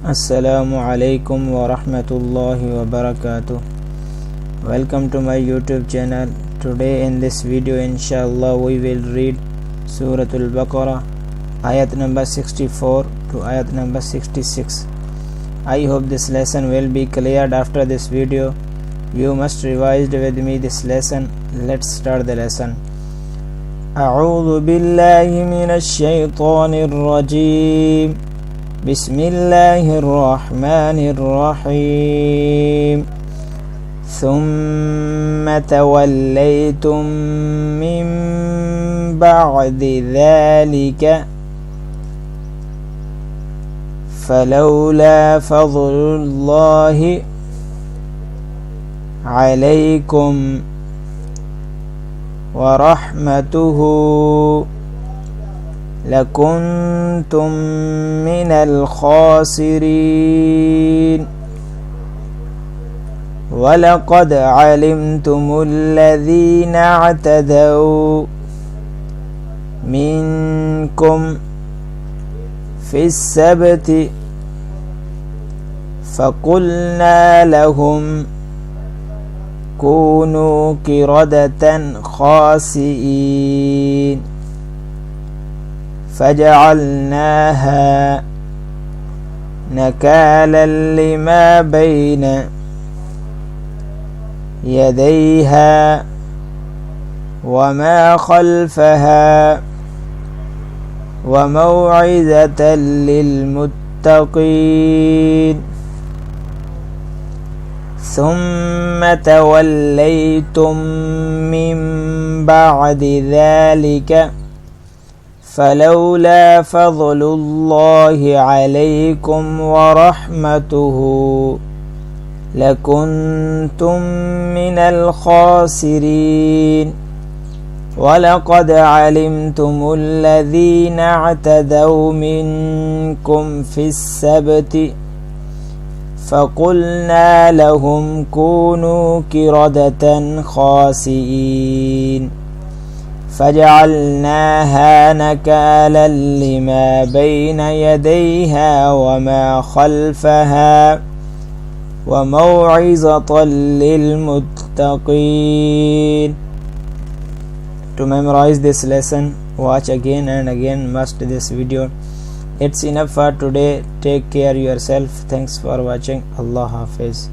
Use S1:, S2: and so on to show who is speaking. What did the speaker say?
S1: Assalamu alaikum wa rahmatullahi wa barakatuh. Welcome to my YouTube channel. Today in this video inshallah we will read Surah Al-Baqarah ayat number 64 to ayat number 66. I hope this lesson will be cleared after this video. You must revise with me this lesson. Let's start the lesson. أعوذ بالله من الشيطان الرجيم. بسم الله الرحمن الرحيم. ثم توليتم من بعد ذلك فلولا فضل الله عليكم ورحمته لكنتم من الخاسرين ولقد علمتم الذين اعتدوا منكم في السبت فقلنا لهم كونوا قردة خاسئين فجعلناها نكالا لما بين يديها وما خلفها وموعظة للمتقين ثم توليتم من بعد ذلك فلولا فضل الله عليكم ورحمته لكنتم من الخاسرين ولقد علمتم الذين اعتدوا منكم في السبت فقلنا لهم كونوا قردة خاسئين فجعلناها نكالا لما بين يديها وما خلفها وموعظة للمتقين. To memorize this lesson, watch again and again must this video. It's enough for today. Take care yourself. Thanks for watching. Allah Hafiz.